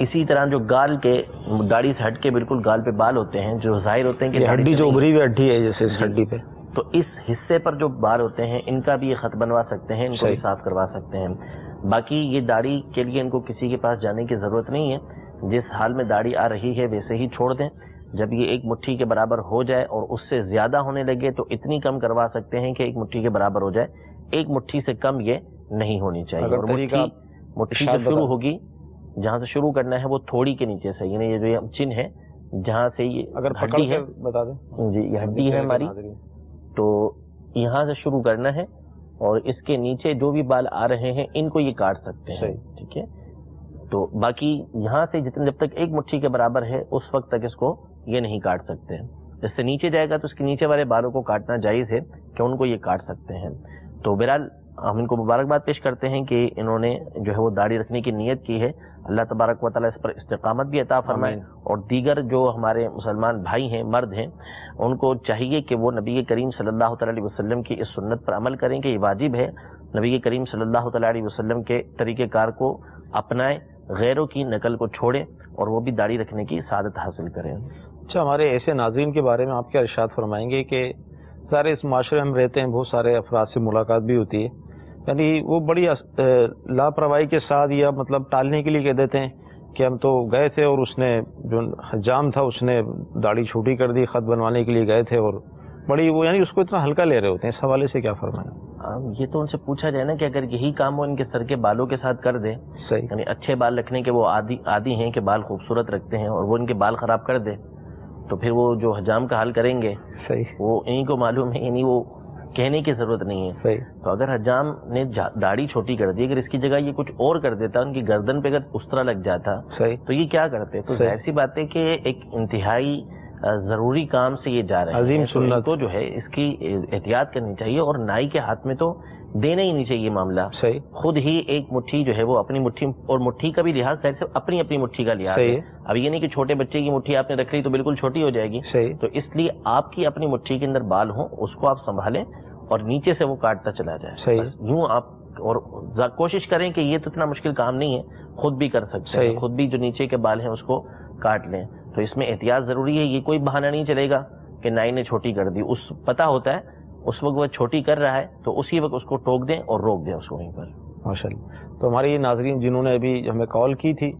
اسی طرح جو گال کے داڑھی سے ہٹ کے بالکل گال پہ بال ہوتے ہیں جو ظاہر ہوتے ہیں کہ ہڈی جو ابری ہوئی ہڈی ہے جیسے اس ہڈی پہ، تو اس حصے پر جو بال ہوتے ہیں ان کا بھی یہ خط بنوا سکتے ہیں، ان کو بھی صاف کروا سکتے ہیں. باقی یہ داڑھی کے لیے ان کو کسی کے پاس جانے کی ضرورت نہیں ہے، جس حال میں داڑھی آ رہی ہے ویسے ہی چھوڑ دیں. جب یہ 1 مٹھی کے برابر ہو جائے اور اس سے زیادہ ہونے لگے تو اتنی کم کروا سکتے ہیں کہ 1 مٹھی کے برابر ہو جائے. 1 مٹھی سے کم یہ نہیں ہونی چاہیے. اور مٹھی جو شروع ہوگی، جہاں سے شروع کرنا ہے وہ تھوڑی کے نیچے سے، یعنی یہ جو چن ہے جہاں سے یہ اگر ہڈی ہے، بتا دیں جی یہ ہڈی ہے ہماری، تو یہاں سے شروع کرنا ہے اور اس کے نیچے جو بھی بال آ رہے ہیں ان کو یہ کاٹ سکتے ہیں. ٹھیک ہے، تو باقی یہاں سے جب تک 1 مٹھی کے برابر ہے اس وقت تک اس کو یہ نہیں کاٹ سکتے. اس سے نیچے جائے گا تو اس کے نیچے والے بالوں کو کاٹنا جائز ہے کہ ان کو یہ کاٹ سکتے ہیں. تو بہرحال ہم ان کو مبارکباد پیش کرتے ہیں کہ انہوں نے جو ہے وہ داڑھی رکھنے کی نیت کی ہے. اللہ تبارک و تعالیٰ اس پر استقامت بھی عطا فرمائے. اور دیگر جو ہمارے مسلمان بھائی ہیں، مرد ہیں، ان کو چاہیے کہ وہ نبی کریم صلی اللہ تعالیٰ علیہ وسلم کی اس سنت پر عمل کریں کہ یہ واجب ہے. نبی کریم صلی اللہ تعالیٰ علیہ وسلم کے طریقہ کار کو اپنائیں، غیروں کی نقل کو چھوڑیں اور وہ بھی داڑھی رکھنے کی سعادت حاصل کریں. اچھا، ہمارے ایسے ناظرین کے بارے میں آپ کیا ارشاد فرمائیں گے کہ سارے اس معاشرے میں رہتے ہیں، بہت سارے افراد سے ملاقات بھی ہوتی ہے، یعنی وہ بڑی لاپرواہی کے ساتھ یا مطلب ٹالنے کے لیے کہہ دیتے ہیں کہ ہم تو گئے تھے اور اس نے جو حجام تھا اس نے داڑھی چھوٹی کر دی، خط بنوانے کے لیے گئے تھے، اور بڑی وہ یعنی اس کو اتنا ہلکا لے رہے ہوتے ہیں. اس حوالے سے کیا فرمائیں؟ یہ تو ان سے پوچھا جائے نا کہ اگر یہی کام وہ ان کے سر کے بالوں کے ساتھ کر دے، صحیح، یعنی اچھے بال رکھنے کے وہ عادی ہیں کہ بال خوبصورت رکھتے ہیں، اور وہ ان کے بال خراب کر دے تو پھر وہ جو حجام کا حل کریں گے صحیح، وہ انہیں کو معلوم ہے، یعنی وہ کہنے کی ضرورت نہیں ہے. صحیح. تو اگر حجام نے داڑھی چھوٹی کر دی، اگر اس کی جگہ یہ کچھ اور کر دیتا، ان کی گردن پہ اگر اس طرح لگ جاتا صحیح تو یہ کیا کرتے؟ تو ظاہر سی بات ہے کہ ایک انتہائی ضروری کام سے یہ جا رہے ہیں، عظیم سنت تو جو ہے اس کی احتیاط کرنی چاہیے. اور نائی کے ہاتھ میں تو دینا ہی نہیں چاہیے معاملہ. صحیح، خود ہی 1 مٹھی جو ہے وہ اپنی مٹھی، اور مٹھی کا بھی لحاظ ظاہر سے اپنی اپنی مٹھی کا لحاظ ہے. اب یہ نہیں کہ چھوٹے بچے کی مٹھی آپ نے رکھ لی تو بالکل چھوٹی ہو جائے گی. صحیح. تو اس لیے آپ کی اپنی مٹھی کے اندر بال ہوں، اس کو آپ سنبھالیں اور نیچے سے وہ کاٹتا چلا جائے. صحیح. یوں آپ اور کوشش کریں کہ یہ تو اتنا مشکل کام نہیں ہے، خود بھی کر سکتے ہیں، خود بھی جو نیچے کے بال ہیں اس کو کاٹ لیں. تو اس میں احتیاط ضروری ہے. یہ کوئی بہانہ نہیں چلے گا کہ نائی نے چھوٹی کر دی، اس پتہ ہوتا ہے اس وقت وہ چھوٹی کر رہا ہے تو اسی وقت اس کو ٹوک دیں اور روک دیں اس کو وہیں پر. ماشاء اللہ. تو ہمارے یہ ناظرین جنہوں نے ابھی ہمیں کال کی تھی،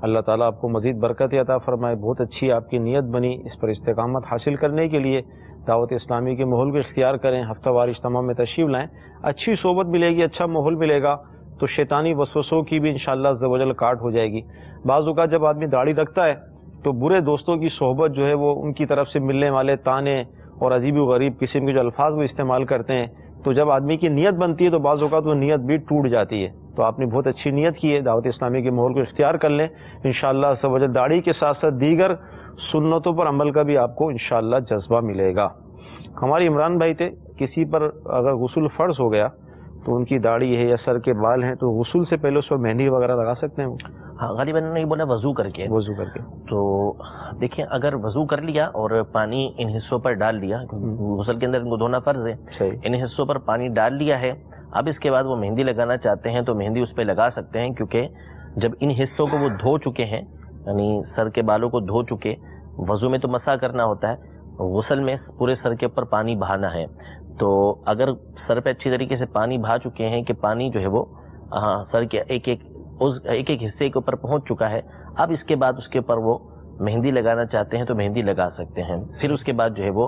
اللہ تعالیٰ آپ کو مزید برکت عطا فرمائے. بہت اچھی آپ کی نیت بنی، اس پر استقامت حاصل کرنے کے لیے دعوت اسلامی کے ماحول کو اختیار کریں، ہفتہ وار اجتماع میں تشریف لائیں. اچھی صحبت ملے گی، اچھا ماحول ملے گا تو شیطانی وسوسوں کی بھی انشاءاللہ عز و جل کاٹ ہو جائے گی. بعض اوقات جب آدمی داڑھی رکھتا ہے تو برے دوستوں کی صحبت جو ہے وہ ان کی طرف سے ملنے والے تانے اور عجیب و غریب قسم کے جو الفاظ وہ استعمال کرتے ہیں، تو جب آدمی کی نیت بنتی ہے تو بعض اوقات وہ نیت بھی ٹوٹ جاتی ہے. تو آپ نے بہت اچھی نیت کی ہے، دعوت اسلامی کے ماحول کو اختیار کر لیں. انشاءاللہ عز و جل داڑھی کے ساتھ ساتھ دیگر سنتوں پر عمل کا بھی آپ کو انشاءاللہ جذبہ ملے گا. ہماری عمران بھائی تھے، کسی پر اگر غسل فرض ہو گیا تو ان کی داڑھی ہے یا سر کے بال ہیں تو غسل سے پہلے اس پر مہندی وغیرہ لگا سکتے ہیں وہ؟ ہاں، غالباً نہیں بولا وضو کر کے. وضو کر کے. تو دیکھیں اگر وضو کر لیا اور پانی ان حصوں پر ڈال لیا، غسل کے اندر ان کو دھونا فرض ہے، صحیح. ان حصوں پر پانی ڈال لیا ہے، اب اس کے بعد وہ مہندی لگانا چاہتے ہیں تو مہندی اس پہ لگا سکتے ہیں، کیونکہ جب ان حصوں کو وہ دھو چکے ہیں، یعنی سر کے بالوں کو دھو چکے، وضو میں تو مسح کرنا ہوتا ہے، غسل میں پورے سر کے اوپر پانی بہانا ہے. تو اگر سر پہ اچھی طریقے سے پانی بہا چکے ہیں کہ پانی جو ہے وہ سر کے ایک ایک حصے کے اوپر پہنچ چکا ہے، اب اس کے بعد اس کے اوپر وہ مہندی لگانا چاہتے ہیں تو مہندی لگا سکتے ہیں. پھر اس کے بعد جو ہے وہ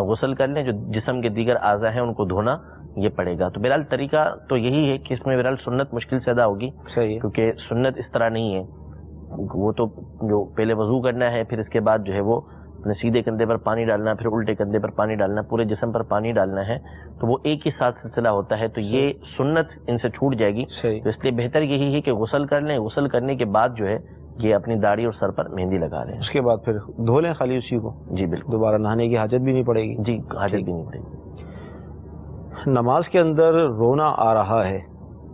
غسل کر لیں، جو جسم کے دیگر اعضاء ہیں ان کو دھونا یہ پڑے گا. تو بہرحال طریقہ تو یہی ہے کہ اس میں بہرحال سنت مشکل سے ادا ہوگی، صحیح، کیونکہ سنت اس طرح نہیں ہے. وہ تو جو پہلے وضو کرنا ہے، پھر اس کے بعد جو ہے وہ سیدھے کندھے پر پانی ڈالنا، پھر الٹے کندھے پر پانی ڈالنا، پورے جسم پر پانی ڈالنا ہے، تو وہ ایک ہی ساتھ سلسلہ ہوتا ہے. تو یہ سنت ان سے چھوٹ جائے گی. تو اس لیے بہتر یہی ہے کہ غسل کر لیں، غسل کرنے کے بعد جو ہے یہ اپنی داڑھی اور سر پر مہندی لگا لیں، اس کے بعد پھر دھو لیں خالی اسی کو. جی بالکل، دوبارہ نہانے کی حاجت بھی نہیں پڑے گی. جی حاجت بھی نہیں پڑے گی. نماز کے اندر رونا آ رہا ہے،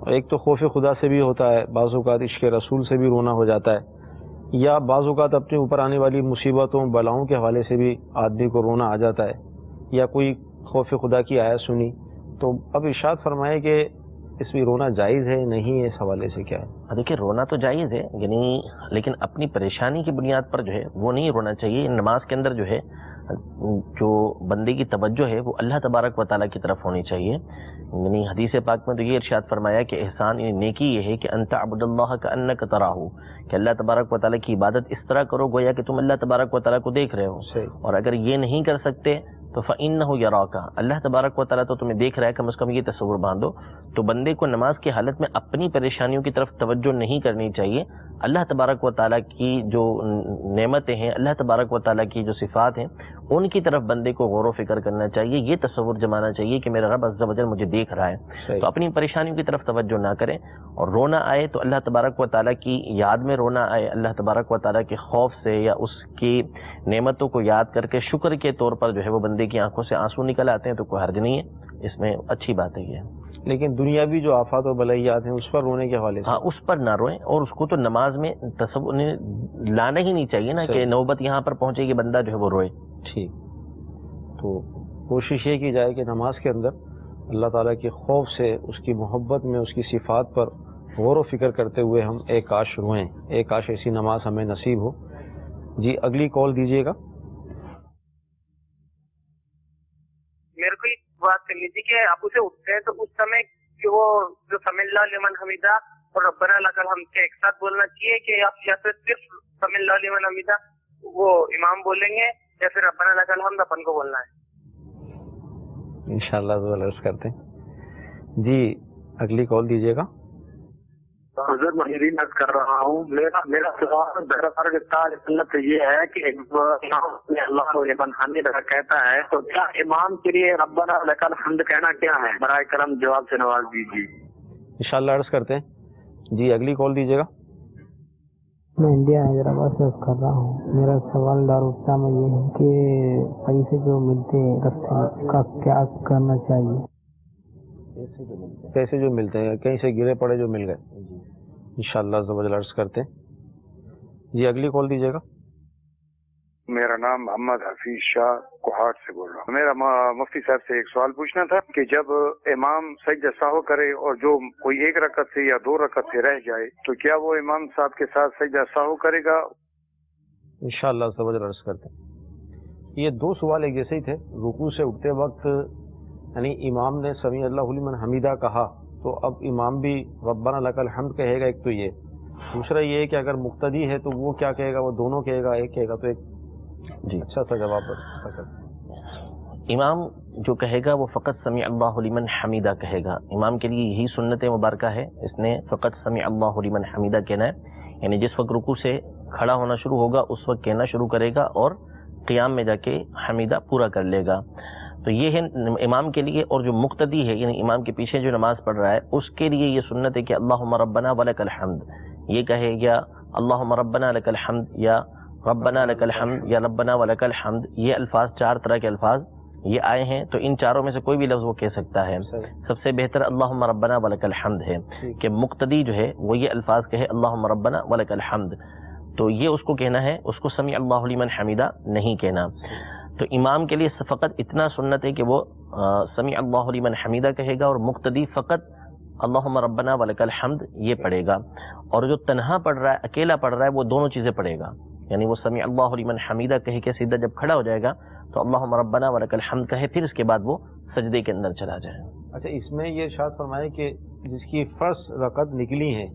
ایک تو خوف خدا سے بھی ہوتا ہے، بعض اوقات عشق رسول سے بھی رونا ہو جاتا ہے، یا بعض اوقات اپنے اوپر آنے والی مصیبتوں بلاؤں کے حوالے سے بھی آدمی کو رونا آ جاتا ہے، یا کوئی خوف خدا کی آیت سنی. تو اب ارشاد فرمائے کہ اس میں رونا جائز ہے نہیں ہے، اس حوالے سے کیا ہے؟ دیکھیے رونا تو جائز ہے، یعنی لیکن اپنی پریشانی کی بنیاد پر جو ہے وہ نہیں رونا چاہیے۔ نماز کے اندر جو ہے جو بندے کی توجہ ہے وہ اللہ تبارک و تعالیٰ کی طرف ہونی چاہیے۔ یعنی حدیث پاک میں تو یہ ارشاد فرمایا کہ احسان یعنی نیکی یہ ہے کہ انت عبد اللہ کأنک تراہ، کہ اللہ تبارک و تعالیٰ کی عبادت اس طرح کرو گویا کہ تم اللہ تبارک و تعالیٰ کو دیکھ رہے ہو، اور اگر یہ نہیں کر سکتے تو فإنہ یراک، اللہ تبارک و تعالیٰ تو تمہیں دیکھ رہا ہے، کم از کم یہ تصور باندھو۔ تو بندے کو نماز کی حالت میں اپنی پریشانیوں کی طرف توجہ نہیں کرنی چاہیے، اللہ تبارک و تعالیٰ کی جو نعمتیں ہیں، اللہ تبارک و تعالیٰ کی جو صفات ہیں ان کی طرف بندے کو غور و فکر کرنا چاہیے، یہ تصور جمانا چاہیے کہ میرا رب عز و جل مجھے دیکھ رہا ہے۔ تو اپنی پریشانیوں کی طرف توجہ نہ کریں، اور رونا آئے تو اللہ تبارک و تعالیٰ کی یاد میں رونا آئے، اللہ تبارک و تعالیٰ کے خوف سے یا اس کی نعمتوں کو یاد کر کے شکر کے طور پر جو ہے وہ بندے کی آنکھوں سے آنسو نکل آتے ہیں تو کوئی حرج نہیں ہے، اس میں اچھی بات ہے یہ۔ لیکن دنیاوی جو آفات و بلائیات ہیں اس پر رونے کے حوالے سے؟ ہاں اس پر نہ روئیں، اور اس کو تو نماز میں تصور لانا ہی نہیں چاہیے نا کہ نوبت یہاں پر پہنچے کہ بندہ جو ہے وہ روئے۔ ٹھیک، تو کوشش یہ کی جائے کہ نماز کے اندر اللہ تعالیٰ کے خوف سے، اس کی محبت میں، اس کی صفات پر غور و فکر کرتے ہوئے ہم ایک کاش روئیں، ایک کاش ایسی نماز ہمیں نصیب ہو۔ جی اگلی کال دیجیے گا۔ میرے کو ایک بات کرنی تھی کہ آپ اسے اٹھتے ہیں تو اس سمے کہ وہ جو سمی اللہ لمن حمیدہ اور ربنا لک الحمد کے ایک ساتھ بولنا چاہیے کہ آپ یا پھر صرف سمی اللہ لمن حمیدہ وہ امام بولیں گے یا پھر ربنا لک الحمد اپن کو بولنا ہے؟ انشاءاللہ عرض کرتے ہیں۔ جی اگلی کال دیجیے گا۔ حضرت ماہرین عرض کر رہا ہوں، میرا سوال سنت یہ ہے کہ اللہ لمن حمیدہ کہتا ہے تو کیا امام کے لیے ربنا لک الحمد کہنا کیا ہے؟ برائے کرم جواب سے نواز دیجیے۔ انشاءاللہ عرض کرتے ہیں۔ جی اگلی کال دیجیے گا۔ میں انڈیا حیدرآباد سے کر رہا ہوں۔ میرا سوال دارالفتا میں یہ ہے کہ پیسے جو ملتے ہیں رستے کا کیا کرنا چاہیے؟ پیسے جو ملتے ہیں کہیں سے گرے پڑے جو مل گئے، انشاءاللہ عز و جل عرض کرتے ہیں۔ جی اگلی کال دیجیے گا۔ میرا نام محمد حفیظ شاہ کوہاٹ سے بول رہا ہوں۔ میرا مفتی صاحب سے ایک سوال پوچھنا تھا کہ جب امام سجدہ سہو کرے اور جو کوئی ایک رکعت سے یا دو رکعت سے رہ جائے تو کیا وہ امام صاحب کے ساتھ سجدہ سہو کرے گا؟ انشاءاللہ عز و جل عرض کرتے ہیں۔ یہ دو سوال ایک جیسے ہی تھے۔ رکوع سے اٹھتے وقت یعنی امام نے سمیع اللہ لمن حمیدہ کہا تو اب امام بھی ربنا لک الحمد کہے گا، ایک تو یہ، دوسرا یہ ہے کہ اگر مقتدی ہے تو وہ کیا کہے گا؟ وہ دونوں کہے گا، ایک کہے گا؟ تو ایک جی اچھا سا جواب امام جو کہے گا وہ فقط سمیع اللہ لمن حمیدہ کہے گا۔ امام کے لیے یہی سنت مبارکہ ہے، اس نے فقط سمیع اللہ لمن حمیدہ کہنا ہے، یعنی جس وقت رکوع سے کھڑا ہونا شروع ہوگا اس وقت کہنا شروع کرے گا اور قیام میں جا کے حمیدہ پورا کر لے گا۔ تو یہ ہے امام کے لیے، اور جو مقتدی ہے یعنی امام کے پیچھے جو نماز پڑھ رہا ہے اس کے لیے یہ سنت ہے کہ اللہم ربنا ولک الحمد یہ کہے، یا اللہم ربنا لک الحمد یا ربنا لک الحمد یا ربنا ولک الحمد، یہ الفاظ چار طرح کے الفاظ یہ آئے ہیں، تو ان چاروں میں سے کوئی بھی لفظ وہ کہہ سکتا ہے۔ سب سے بہتر اللہم ربنا ولک الحمد ہے کہ مقتدی جو ہے وہ یہ الفاظ کہے اللہم ربنا ولک الحمد، تو یہ اس کو کہنا ہے، اس کو سمیع اللہ لمن حمیدہ نہیں کہنا۔ تو امام کے لیے فقط اتنا سنت ہے کہ وہ سمیع اللہ لمن حمیدہ کہے گا، اور مقتدی فقط اللہم ربنا ولک الحمد یہ پڑھے گا، اور جو تنہا پڑھ رہا ہے، اکیلا پڑھ رہا ہے، وہ دونوں چیزیں پڑھے گا، یعنی وہ سمیع اللہ لمن حمیدہ کہے کے سیدھا جب کھڑا ہو جائے گا تو اللہم ربنا ولک الحمد کہے، پھر اس کے بعد وہ سجدے کے اندر چلا جائے۔ اچھا، اس میں یہ ارشاد فرمائے کہ جس کی فرض رکعت نکلی ہے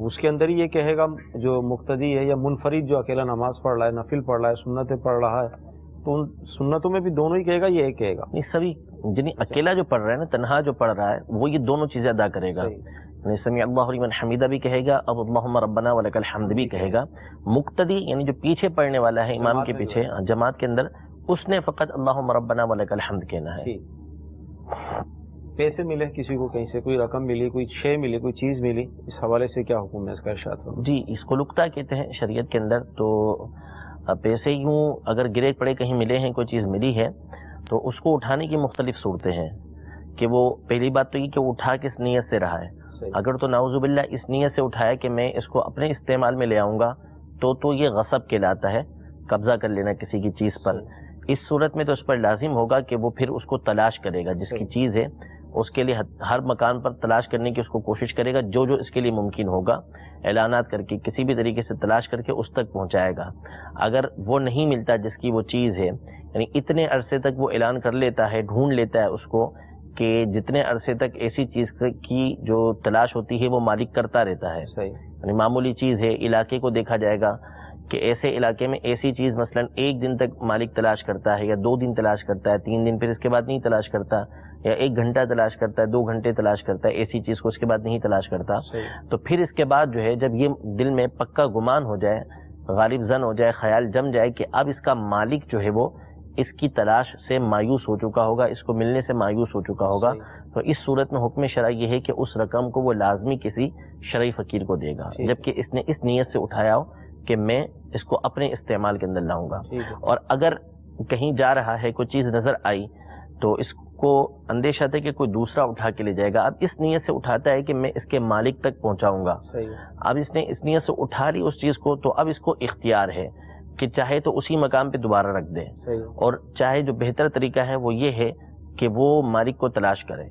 اس کے اندر ہی یہ کہے گا جو مقتدی ہے یا منفرد جو اکیلا نماز پڑھ رہا ہے، نفل پڑھ رہا ہے، سنتیں پڑھ رہا ہے، تو ان سنتوں میں بھی دونوں ہی کہے گا، یہ ایک کہے گا؟ نہیں، سبھی، یعنی اکیلا جو پڑھ رہا ہے نا، تنہا جو پڑھ رہا ہے وہ یہ دونوں چیزیں ادا کرے گا، یعنی سمیع اللہ لمن حمیدہ بھی کہے گا اور اللہم ربنا ولک الحمد بھی کہے گا۔ مقتدی یعنی جو پیچھے پڑھنے والا ہے امام کے پیچھے جماعت کے اندر، اس نے فقط اللہم ربنا ولک الحمد کہنا ہے۔ پیسے ملے کسی کو، کہیں سے کوئی رقم ملی، کوئی شے ملی، کوئی چیز ملی، اس حوالے سے کیا حکم ہے اس کا ارشاد فرمائیں؟ جی، اس کو لقطہ کہتے ہیں شریعت کے اندر۔ تو پیسے یوں اگر گرے پڑے کہیں ملے ہیں، کوئی چیز ملی ہے، تو اس کو اٹھانے کی مختلف صورتیں ہیں کہ وہ پہلی بات تو یہ کہ وہ اٹھا کس نیت سے رہا ہے۔ اگر تو نعوذ باللہ اس نیت سے اٹھایا کہ میں اس کو اپنے استعمال میں لے آؤں گا تو یہ غصب کہلاتا ہے، قبضہ کر لینا کسی کی چیز پر۔ اس صورت میں تو اس پر لازم ہوگا کہ وہ پھر اس کو تلاش کرے گا، جس کی چیز ہے اس کے لیے ہر مکان پر تلاش کرنے کی اس کو کوشش کرے گا، جو جو اس کے لیے ممکن ہوگا اعلانات کر کے کسی بھی طریقے سے تلاش کر کے اس تک پہنچائے گا۔ اگر وہ نہیں ملتا جس کی وہ چیز ہے، یعنی اتنے عرصے تک وہ اعلان کر لیتا ہے، ڈھونڈ لیتا ہے اس کو کہ جتنے عرصے تک ایسی چیز کی جو تلاش ہوتی ہے وہ مالک کرتا رہتا ہے۔ یعنی معمولی چیز ہے، علاقے کو دیکھا جائے گا کہ ایسے علاقے میں ایسی چیز مثلا 1 دن تک مالک تلاش کرتا ہے، یا 2 دن تلاش کرتا ہے، 3 دن، پھر اس کے بعد نہیں تلاش کرتا، یا 1 گھنٹہ تلاش کرتا ہے، 2 گھنٹے تلاش کرتا ہے ایسی چیز کو، اس کے بعد نہیں تلاش کرتا، تو پھر اس کے بعد جو ہے جب یہ دل میں پکا گمان ہو جائے، غالب ظن ہو جائے، خیال جم جائے کہ اب اس کا مالک جو ہے وہ اس کی تلاش سے مایوس ہو چکا ہوگا، اس کو ملنے سے مایوس ہو چکا ہوگا، تو اس صورت میں حکم شرعی یہ ہے کہ اس رقم کو وہ لازمی کسی شرعی فقیر کو دے گا، جبکہ اس نے اس نیت سے اٹھایا ہو کہ میں اس کو اپنے استعمال کے اندر لاؤں گا۔ اور اگر کہیں جا رہا ہے کوئی چیز نظر آئی تو اس کو اندیشہ تھا کہ کوئی دوسرا اٹھا کے لے جائے گا، اب اس نیت سے اٹھاتا ہے کہ میں اس کے مالک تک پہنچاؤں گا۔ اب اس نے اس نیت سے اٹھا لی اس چیز کو، تو اب اس کو اختیار ہے کہ چاہے تو اسی مقام پہ دوبارہ رکھ دے، اور چاہے جو بہتر طریقہ ہے وہ یہ ہے کہ وہ مالک کو تلاش کرے،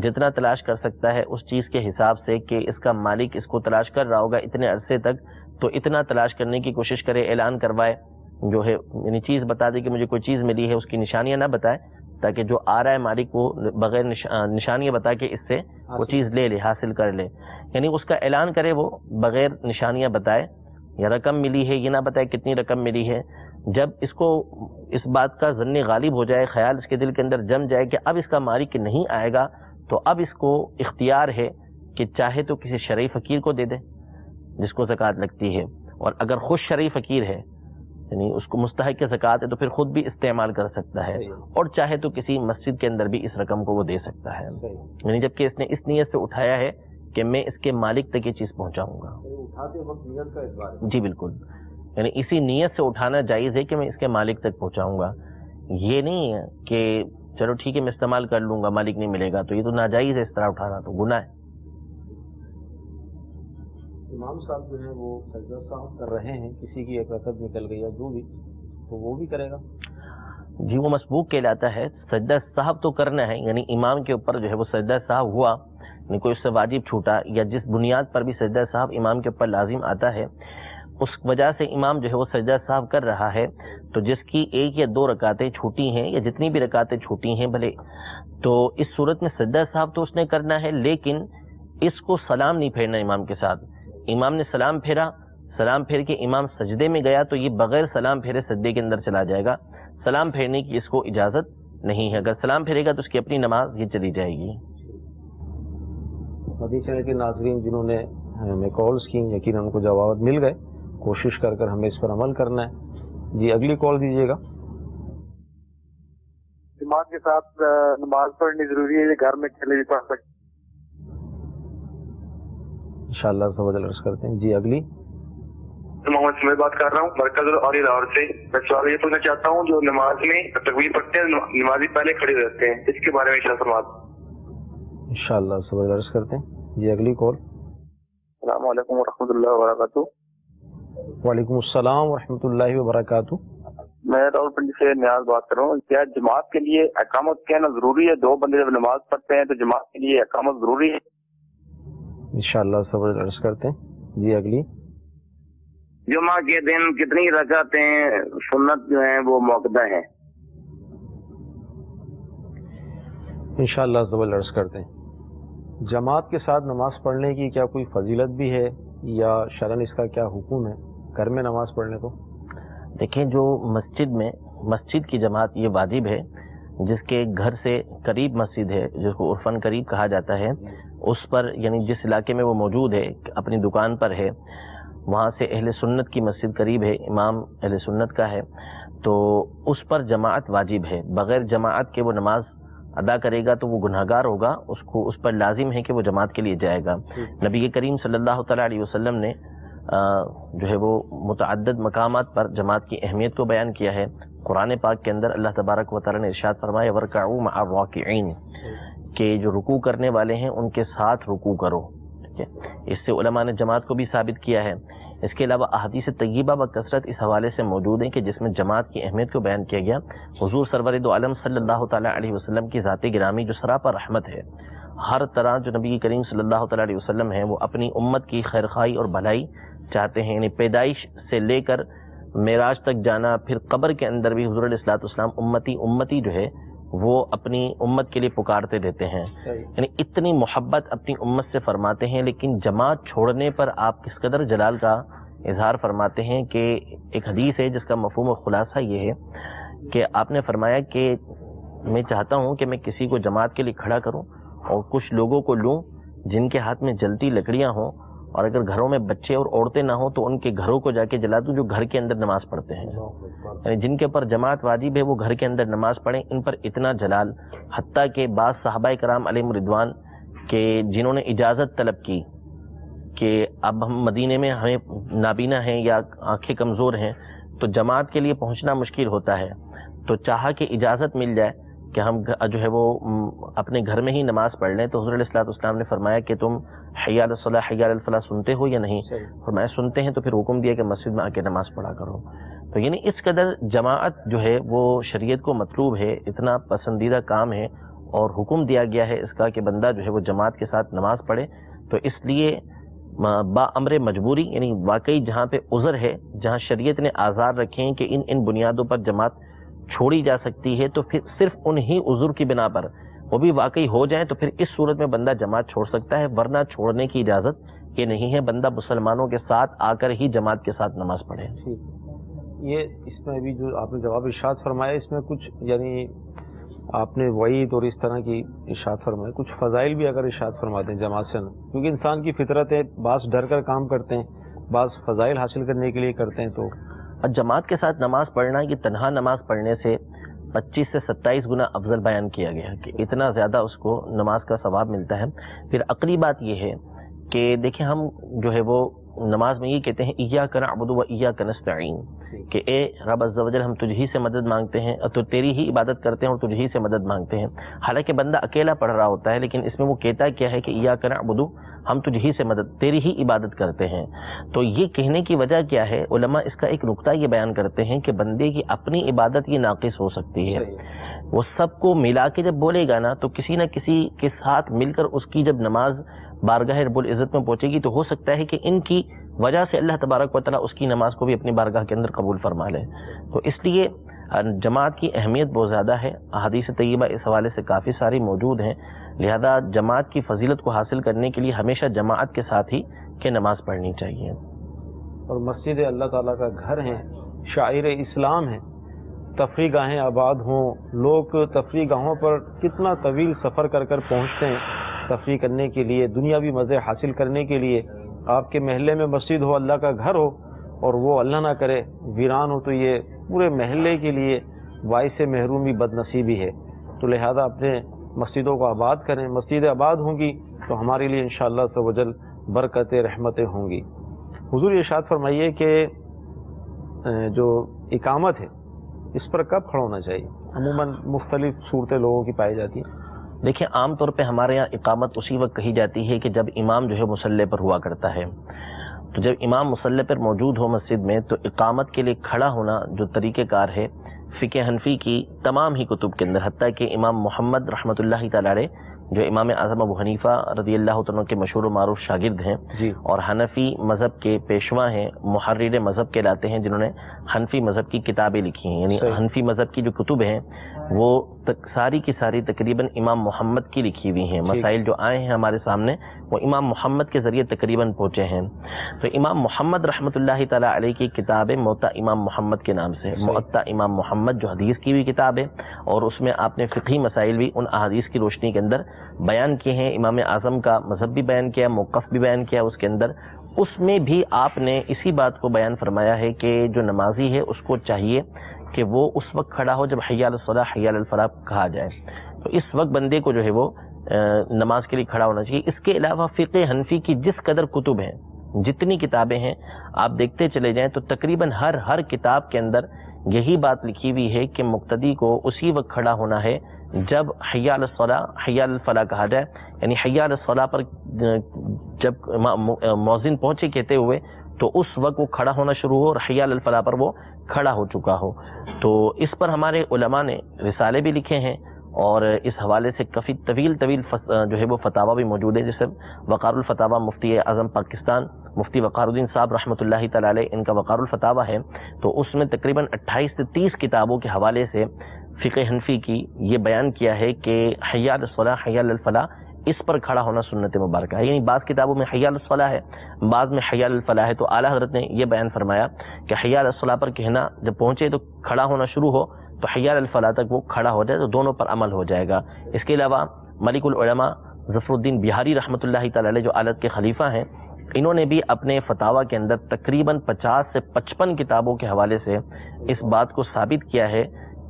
جتنا تلاش کر سکتا ہے اس چیز کے حساب سے کہ اس کا مالک اس کو تلاش کر رہا ہوگا اتنے عرصے تک، تو اتنا تلاش کرنے کی کوشش کرے، اعلان کروائے، جو ہے یعنی چیز بتا دے کہ مجھے کوئی چیز ملی ہے، اس کی نشانیاں نہ بتائے تاکہ جو آ رہا ہے مالک وہ بغیر نشانیاں بتا کے اس سے وہ چیز لے لے، حاصل کر لے، یعنی اس کا اعلان کرے وہ بغیر نشانیاں بتائے، یا رقم ملی ہے یہ نہ بتائے کتنی رقم ملی ہے۔ جب اس کو اس بات کا ظن غالب ہو جائے، خیال اس کے دل کے اندر جم جائے کہ اب اس کا مالک نہیں آئے گا، تو اب اس کو اختیار ہے کہ چاہے تو کسی شرعی فقیر کو دے دے جس کو زکوٰۃ لگتی ہے، اور اگر خود شرعی فقیر ہے یعنی اس کو مستحق زکوٰۃ ہے تو پھر خود بھی استعمال کر سکتا ہے، اور چاہے تو کسی مسجد کے اندر بھی اس رقم کو وہ دے سکتا ہے، یعنی جبکہ اس نے اس نیت سے اٹھایا ہے کہ میں اس کے مالک تک یہ چیز پہنچاؤں گا۔ اٹھاتے وقت نیت کا اعتبار ہے۔ جی بالکل، یعنی اسی نیت سے اٹھانا جائز ہے کہ میں اس کے مالک تک پہنچاؤں گا، یہ نہیں ہے کہ چلو ٹھیک ہے میں استعمال کر لوں گا مالک نہیں ملے گا، تو یہ تو ناجائز ہے، اس طرح اٹھانا تو گناہ ہے۔ امام صاحب جو ہیں وہ سجدہ صاحب کر رہے ہیں، کسی کی ایک رکعت نکل گئی ہے جو بھی، تو وہ بھی کرے گا؟ جی وہ مسبوق کہلاتا ہے، سجدہ صاحب تو کرنا ہے، یعنی امام کے اوپر جو ہے وہ سجدہ صاحب ہوا، یعنی کوئی اس سے واجب چھوٹا، یا جس بنیاد پر بھی سجدہ صاحب امام کے اوپر لازم آتا ہے اس وجہ سے امام جو ہے وہ سجدہ صاحب کر رہا ہے، تو جس کی 1 یا 2 رکعتیں چھوٹی ہیں یا جتنی بھی رکعتیں چھوٹی ہیں بھلے، تو اس صورت میں سجدہ صاحب تو اس نے کرنا ہے، لیکن اس کو سلام نہیں پھیرنا امام کے ساتھ۔ امام نے سلام پھیرا، سلام پھیر کے امام سجدے میں گیا تو یہ بغیر سلام پھیرے سجدے کے اندر چلا جائے گا، سلام پھیرنے کی اس کو اجازت نہیں ہے، اگر سلام پھیرے گا تو اس کی اپنی نماز یہ چلی جائے گی۔ مدنی چینل کے ناظرین جنہوں نے ہمیں کالز کی، یقیناً ان کو جواب مل گئے، کوشش کر کر ہمیں اس پر عمل کرنا ہے۔ جی اگلی کال دیجیے گا۔ جماعت کے ساتھ نماز پڑھنی ضروری ہے، گھر میں اکیلے بھی پڑھ سکتے؟ انشاءاللہ عرض کرتے ہیں۔ جی اگلی۔ محمد سمیت بات کر رہا ہوں مرکز اور لاہور سے۔ میں سوال یہ پوچھنا چاہتا ہوں جو نماز میں تکبیر پڑھتے ہیں نمازی پہلے کھڑے رہتے ہیں، اس کے بارے میں ارشاد فرمائیں۔ انشاءاللہ عرض کرتے ہیں۔ جی اگلی کال۔ السلام علیکم ورحمۃ اللہ وبرکاتہ۔ وعلیکم السلام ورحمۃ اللہ وبرکاتہ۔ میں راول پنڈی سے نیاز بات کر رہا ہوں۔ کیا جماعت کے لیے اقامت کہنا ضروری ہے؟ 2 بندے جب نماز پڑھتے ہیں تو جماعت کے لیے اقامت ضروری ہے؟ انشاءاللہ عرض کرتے ہیں۔ جی اگلی۔ جمعہ کے دن کتنی رکعتیں سنت جو ہیں وہ موقع ہیں؟ انشاءاللہ عرض کرتے ہیں۔ جماعت کے ساتھ نماز پڑھنے کی کیا کوئی فضیلت بھی ہے یا شرعاً اس کا کیا حکم ہے گھر میں نماز پڑھنے کو؟ دیکھیں جو مسجد کی جماعت یہ واجب ہے، جس کے گھر سے قریب مسجد ہے جس کو عرفاً قریب کہا جاتا ہے، اس پر یعنی جس علاقے میں وہ موجود ہے اپنی دکان پر ہے، وہاں سے اہل سنت کی مسجد قریب ہے، امام اہل سنت کا ہے، تو اس پر جماعت واجب ہے، بغیر جماعت کے وہ نماز ادا کرے گا تو وہ گناہگار ہوگا، اس پر لازم ہے کہ وہ جماعت کے لیے جائے گا۔ نبی کریم صلی اللہ تعالیٰ علیہ وسلم نے جو ہے وہ متعدد مقامات پر جماعت کی اہمیت کو بیان کیا ہے۔ قرآن پاک کے اندر اللہ تبارک و تعالیٰ نے ارشاد فرمایا وَرْكَعُوا مَعَ الرَّاكِعِينَ، کہ جو رکوع کرنے والے ہیں ان کے ساتھ رکوع کرو۔ ٹھیک ہے، اس سے علماء نے جماعت کو بھی ثابت کیا ہے۔ اس کے علاوہ احادیث طیبہ و کثرت اس حوالے سے موجود ہیں کہ جس میں جماعت کی اہمیت کو بیان کیا گیا. حضور سرور دو عالم صلی اللہ تعالیٰ علیہ وسلم کی ذات گرامی جو سراپا رحمت ہے، ہر طرح جو نبی کریم صلی اللہ تعالیٰ علیہ وسلم ہیں وہ اپنی امت کی خیرخواہی اور بھلائی چاہتے ہیں. یعنی پیدائش سے لے کر معراج تک جانا، پھر قبر کے اندر بھی حضور علیہ الصلوۃ والسلام امتی امتی جو ہے وہ اپنی امت کے لیے پکارتے رہتے ہیں. یعنی اتنی محبت اپنی امت سے فرماتے ہیں، لیکن جماعت چھوڑنے پر آپ کس قدر جلال کا اظہار فرماتے ہیں کہ ایک حدیث ہے جس کا مفہوم و خلاصہ یہ ہے کہ آپ نے فرمایا کہ میں چاہتا ہوں کہ میں کسی کو جماعت کے لیے کھڑا کروں اور کچھ لوگوں کو لوں جن کے ہاتھ میں جلتی لکڑیاں ہوں، اور اگر گھروں میں بچے اور عورتیں نہ ہوں تو ان کے گھروں کو جا کے جلا دوں جو گھر کے اندر نماز پڑھتے ہیں. یعنی جن کے اوپر جماعت واجب ہے وہ گھر کے اندر نماز پڑھیں. ان پر اتنا جلال، حتیٰ کہ بعض صحابہ کرام علیہم رضوان کے جنہوں نے اجازت طلب کی کہ اب ہم مدینے میں ہمیں نابینا ہیں یا آنکھیں کمزور ہیں تو جماعت کے لیے پہنچنا مشکل ہوتا ہے، تو چاہا کہ اجازت مل جائے کہ ہم جو ہے وہ اپنے گھر میں ہی نماز پڑھ لیں. تو حضور علیہ الصلوۃ والسلام نے فرمایا کہ تم حی علی الصلاۃ حی علی الفلاح سنتے ہو یا نہیں؟ فرمایا سنتے ہیں. تو پھر حکم دیا کہ مسجد میں آ کے نماز پڑھا کرو. تو یعنی اس قدر جماعت جو ہے وہ شریعت کو مطلوب ہے، اتنا پسندیدہ کام ہے، اور حکم دیا گیا ہے اس کا کہ بندہ جو ہے وہ جماعت کے ساتھ نماز پڑھے. تو اس لیے با امر مجبوری، یعنی واقعی جہاں پہ عذر ہے، جہاں شریعت نے آزار رکھے ہیں کہ ان بنیادوں پر جماعت چھوڑی جا سکتی ہے، تو پھر صرف انہی عذر کی بنا پر وہ بھی واقعی ہو جائیں تو پھر اس صورت میں بندہ جماعت چھوڑ سکتا ہے، ورنہ چھوڑنے کی اجازت یہ نہیں ہے. بندہ مسلمانوں کے ساتھ آ کر ہی جماعت کے ساتھ نماز پڑھے. یہ اس میں بھی جو آپ نے جواب ارشاد فرمایا اس میں کچھ یعنی آپ نے وعید اور اس طرح کی ارشاد فرمائے، کچھ فضائل بھی اگر ارشاد فرماتے ہیں جماعت سے، کیونکہ انسان کی فطرت ہے، بعض ڈر کر کام کرتے ہیں، بعض فضائل حاصل کرنے کے لیے کرتے ہیں. تو جماعت کے ساتھ نماز پڑھنا یہ تنہا نماز پڑھنے سے 25 سے 27 گنا افضل بیان کیا گیا کہ اتنا زیادہ اس کو نماز کا ثواب ملتا ہے. پھر عقلی بات یہ ہے کہ دیکھیں ہم جو ہے وہ نماز میں یہ کہتے ہیں ایاک نعبد و ایاک نستعین، کہ اے رب عز و جل ہم تجھ ہی سے مدد مانگتے ہیں، تو تیری ہی عبادت کرتے ہیں اور تجھ ہی سے مدد مانگتے ہیں. حالانکہ بندہ اکیلا پڑھ رہا ہوتا ہے لیکن اس میں وہ کہتا کیا ہے کہ ایاک نعبد، ہم تجھ ہی سے مدد، تیری ہی عبادت کرتے ہیں. تو یہ کہنے کی وجہ کیا ہے؟ علماء اس کا ایک نقطہ یہ بیان کرتے ہیں کہ بندے کی اپنی عبادت یہ ناقص ہو سکتی ہے. وہ سب کو ملا کے جب بولے گا نا تو کسی نہ کسی کے ساتھ مل کر اس کی جب نماز بارگاہ رب العزت میں پہنچے گی تو ہو سکتا ہے کہ ان کی وجہ سے اللہ تبارک و تعالیٰ اس کی نماز کو بھی اپنی بارگاہ کے اندر قبول فرما لے. تو اس لیے جماعت کی اہمیت بہت زیادہ ہے. احادیث طیبہ اس حوالے سے کافی ساری موجود ہیں، لہذا جماعت کی فضیلت کو حاصل کرنے کے لیے ہمیشہ جماعت کے ساتھ ہی کہ نماز پڑھنی چاہیے. اور مسجد اللہ تعالیٰ کا گھر ہے، شاعر اسلام ہے، تفریح گاہیں آباد ہوں، لوگ تفریح گاہوں پر کتنا طویل سفر کر کر پہنچتے ہیں تفریح کرنے کے لیے، دنیاوی مزے حاصل کرنے کے لیے. آپ کے محلے میں مسجد ہو، اللہ کا گھر ہو، اور وہ اللہ نہ کرے ویران ہو، تو یہ پورے محلے کے لیے باعث محرومی بد نصیبی ہے. تو لہذا اپنے مسجدوں کو آباد کریں. مسجدیں آباد ہوں گی تو ہمارے لیے انشاءاللہ عز و جل برکتیں رحمتیں ہوں گی. حضور ارشاد فرمائیے کہ جو اقامت ہے اس پر کب کھڑا ہونا چاہیے؟ عموماً مختلف صورتیں لوگوں کی پائی جاتی ہیں. دیکھیں عام طور پہ ہمارے یہاں اقامت اسی وقت کہی جاتی ہے کہ جب امام جو ہے مصلی پر ہوا کرتا ہے. تو جب امام مصلی پر موجود ہو مسجد میں تو اقامت کے لیے کھڑا ہونا جو طریقہ کار ہے فقہ حنفی کی تمام ہی کتب کے اندر، حتیٰ کہ امام محمد رحمۃ اللہ تعالی علیہ جو امام اعظم ابو حنیفہ رضی اللہ تعالیٰ کے مشہور و معروف شاگرد ہیں اور حنفی مذہب کے پیشوا ہیں، محرر مذہب کہلاتے ہیں، جنہوں نے حنفی مذہب کی کتابیں لکھی ہیں. یعنی حنفی مذہب کی جو کتب ہیں وہ ساری کی ساری تقریباً امام محمد کی لکھی ہوئی ہیں. مسائل جو آئے ہیں ہمارے سامنے وہ امام محمد کے ذریعے تقریباً پہنچے ہیں. تو امام محمد رحمۃ اللہ تعالیٰ علیہ کی کتاب ہے موطا امام محمد کے نام سے، موطا امام محمد جو حدیث کی ہوئی کتاب ہے، اور اس میں آپ نے فقہی مسائل بھی ان احادیث کی روشنی کے اندر بیان کیے ہیں. امام اعظم کا مذہب بھی بیان کیا، موقف بھی بیان کیا اس کے اندر. اس میں بھی آپ نے اسی بات کو بیان فرمایا ہے کہ جو نمازی ہے اس کو چاہیے کہ وہ اس وقت کھڑا ہو جب حی علی الصلاۃ حی علی الفلاح کہا جائے. تو اس وقت بندے کو جو ہے وہ نماز کے لیے کھڑا ہونا چاہیے. اس کے علاوہ فقہ حنفی کی جس قدر کتب ہیں، جتنی کتابیں ہیں، آپ دیکھتے چلے جائیں تو تقریباً ہر کتاب کے اندر یہی بات لکھی ہوئی ہے کہ مقتدی کو اسی وقت کھڑا ہونا ہے جب حی علی الصلاۃ حی علی الفلاح کہا جائے. یعنی حی علی الصلاۃ پر جب مؤذن پہنچے کہتے ہوئے تو اس وقت وہ کھڑا ہونا شروع ہو اور حی علی الفلاح پر وہ کھڑا ہو چکا ہو. تو اس پر ہمارے علماء نے رسالے بھی لکھے ہیں اور اس حوالے سے کافی طویل جو ہے وہ فتاوا بھی موجود ہے، جیسے وقار الفتاوا مفتی اعظم پاکستان مفتی وقار الدین صاحب رحمۃ اللہ تعالی علیہ، ان کا وقار الفتاوا ہے. تو اس میں تقریباً 28 سے 30 کتابوں کے حوالے سے فقہ حنفی کی یہ بیان کیا ہے کہ حی علی الصلاح حی علی الفلاح اس پر کھڑا ہونا سنت مبارکہ ہے. یعنی بعض کتابوں میں حی علی الصلاح ہے، بعض میں حی علی الفلاح ہے. تو اعلیٰ حضرت نے یہ بیان فرمایا کہ حی علی الصلاح پر کہنا جب پہنچے تو کھڑا ہونا شروع ہو تو حی علی الفلاح تک وہ کھڑا ہو جائے تو دونوں پر عمل ہو جائے گا. اس کے علاوہ ملک العلماء ظفر الدین بہاری رحمۃ اللہ تعالی علیہ جو آلت کے خلیفہ ہیں، انہوں نے بھی اپنے فتاوا کے اندر تقریباً 50 سے 55 کتابوں کے حوالے سے اس بات کو ثابت کیا ہے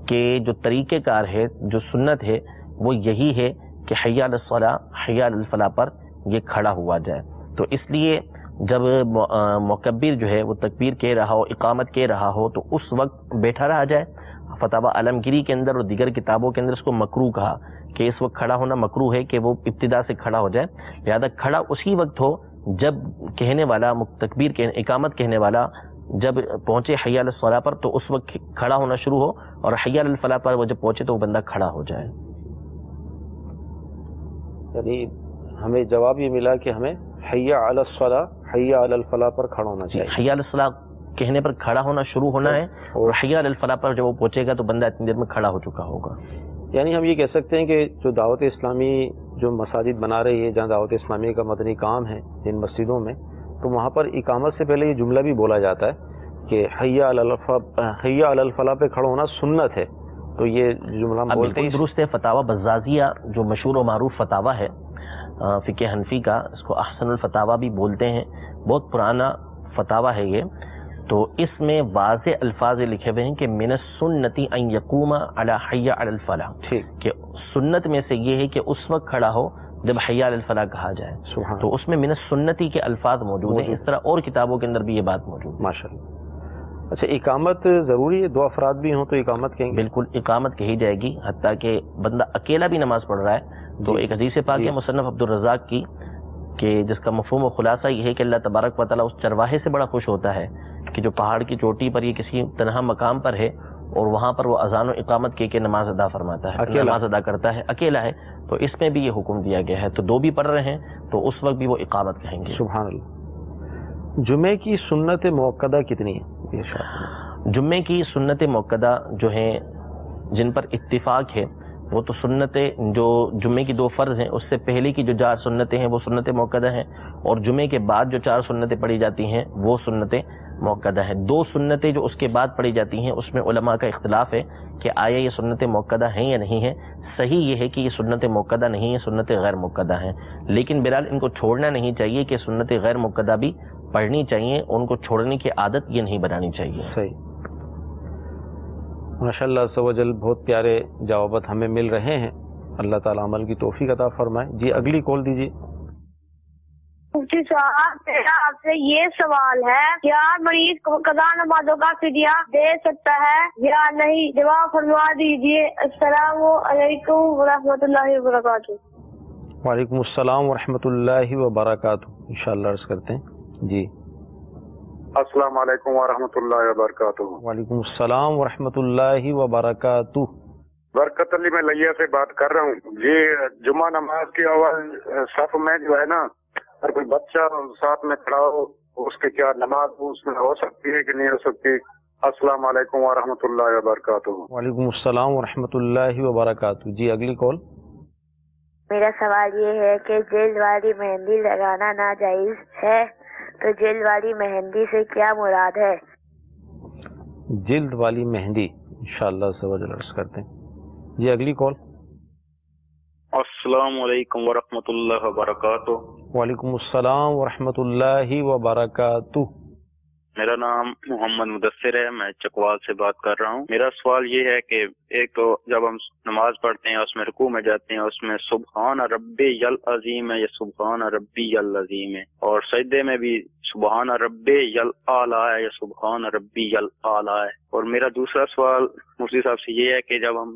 کہ جو طریقہ کار ہے، جو سنت ہے، وہ یہی ہے کہ حی علی الصلاح حی علی الفلاح پر یہ کھڑا ہوا جائے. تو اس لیے جب مکبر جو ہے وہ تکبیر کہہ رہا ہو، اقامت کہہ رہا ہو، تو اس وقت بیٹھا رہا جائے. فتاوا عالمگیری کے اندر اور دیگر کتابوں کے اندر اس کو مکروہ کہا کہ اس وقت کھڑا ہونا مکروہ ہے کہ وہ ابتدا سے کھڑا ہو جائے. لہذا کھڑا اسی وقت ہو جب کہنے والا تکبیر اقامت کہنے والا جب پہنچے حی علی الصلاح پر تو اس وقت کھڑا ہونا شروع ہو، اور حی علی الفلاح پر وہ جب پہنچے تو وہ بندہ کھڑا ہو جائے. یعنی ہمیں جواب یہ ملا کہ ہمیں حی علی الصلاح حی علی الفلاح پر کھڑا ہونا چاہیے. حی علی الصلاح کہنے پر کھڑا ہونا شروع ہونا ہے، اور حی علی الفلاح پر جب وہ پہنچے گا تو بندہ اتنی دیر میں کھڑا ہو چکا ہوگا. یعنی ہم یہ کہہ سکتے ہیں کہ جو دعوت اسلامی جو مساجد بنا رہی ہے، جہاں دعوت اسلامی کا مدنی کام ہے جن مسجدوں میں، تو وہاں پر اقامت سے پہلے یہ جملہ بھی بولا جاتا ہے کہ حی علی الفلاح پہ کھڑا ہونا سنت ہے. تو یہ جملہ ہم بولتے ہیں درست ہے. فتاوا بزازیہ جو مشہور و معروف فتاوا ہے فقہ حنفی کا، اس کو احسن الفتاوا بھی بولتے ہیں، بہت پرانا فتاوا ہے یہ. تو اس میں واضح الفاظ لکھے ہوئے ہیں کہ من السنتی ان یقوم علی حی علی الفلاح، کہ سنت میں سے یہ ہے کہ اس وقت کھڑا ہو جب حی علی الفلاح کہا جائے. تو اس میں من السنتی کے الفاظ موجود ہیں. اس طرح اور کتابوں کے اندر بھی یہ بات موجود ہے. ماشاءاللہ. اچھا، اقامت ضروری ہے؟ 2 افراد بھی ہوں تو اقامت کہیں گے؟ بالکل اقامت کہی جائے گی، حتیٰ کہ بندہ اکیلا بھی نماز پڑھ رہا ہے تو ایک حدیث پاک ہے مصنف عبد الرزاق کی کہ جس کا مفہوم و خلاصہ یہ ہے کہ اللہ تبارک و تعالیٰ اس چرواہے سے بڑا خوش ہوتا ہے کہ جو پہاڑ کی چوٹی پر یہ کسی تنہا مقام پر ہے اور وہاں پر وہ اذان و اقامت کے نماز ادا فرماتا ہے، نماز ادا کرتا ہے، اکیلا ہے. تو اس میں بھی یہ حکم دیا گیا ہے. تو 2 بھی پڑھ رہے ہیں تو اس وقت بھی وہ اقامت کہیں گے. سبحان اللہ. جمعے کی سنت موقدہ کتنی ہے؟ جمعے کی سنت موقدہ جو ہیں جن پر اتفاق ہے وہ تو سنتیں جو جمعے کی 2 فرض ہیں اس سے پہلے کی جو 4 سنتیں ہیں وہ سنت موقدہ ہیں، اور جمعے کے بعد جو 4 سنتیں پڑھی جاتی ہیں وہ سنتیں موقدہ ہیں. 2 سنتیں جو اس کے بعد پڑھی جاتی ہیں اس میں علماء کا اختلاف ہے کہ آیا یہ سنت موقدہ ہیں یا نہیں ہیں. صحیح یہ ہے کہ یہ سنت موقدہ نہیں ہے، سنت غیر موقدہ ہیں، لیکن بہرحال ان کو چھوڑنا نہیں چاہیے کہ سنت غیر موقدہ بھی پڑھنی چاہیے، ان کو چھوڑنے کی عادت یہ نہیں بنانی چاہیے. صحیح. ماشاءاللہ عز و جل بہت پیارے جوابات ہمیں مل رہے ہیں. اللہ تعالیٰ عمل کی توفیق عطا فرمائے. جی اگلی کال دیجیے. مفتی صاحب، میرا آپ سے یہ سوال ہے، کیا مریض کو قضا نمازوں کا فدیہ دے سکتا ہے یا نہیں؟ جواب فرما دیجیے. السلام علیکم ورحمۃ اللہ وبرکاتہ. وعلیکم السلام ورحمۃ اللہ وبرکاتہ. انشاءاللہ عرض کرتے ہیں. جی السلام علیکم ورحمۃ اللہ وبرکاتہ. وعلیکم السلام ورحمۃ اللہ وبرکاتہ. برکت علی میں لیا سے بات کر رہا ہوں. یہ جمعہ نماز کی اول صف میں جو ہے نا، اگر کوئی بچہ ساتھ میں کھڑا ہو اس کی کیا نماز اس میں ہو سکتی ہے کہ نہیں ہو سکتی؟ السلام علیکم ورحمۃ اللہ وبرکاتہ. وعلیکم السلام ورحمۃ اللہ وبرکاتہ. جی اگلی کال. میرا سوال یہ ہے کہ جلد والی مہندی لگانا ناجائز ہے، تو جلد والی مہندی سے کیا مراد ہے؟ جلد والی مہندی انشاءاللہ عرض کرتے ہیں. جی اگلی کال. السلام علیکم ورحمۃ اللہ وبرکاتہ. وعلیکم السلام ورحمۃ اللہ وبرکاتہ. میرا نام محمد مدثر ہے، میں چکوال سے بات کر رہا ہوں. میرا سوال یہ ہے کہ ایک تو جب ہم نماز پڑھتے ہیں اس میں رکوع میں جاتے ہیں اس میں سبحان ربی العظیم ہے یا سبحان ربی العظیم ہے، اور سجدے میں بھی سبحان ربی الاعلی ہے یا سبحان ربی الاعلی ہے. اور میرا دوسرا سوال مفتی صاحب سے یہ ہے کہ جب ہم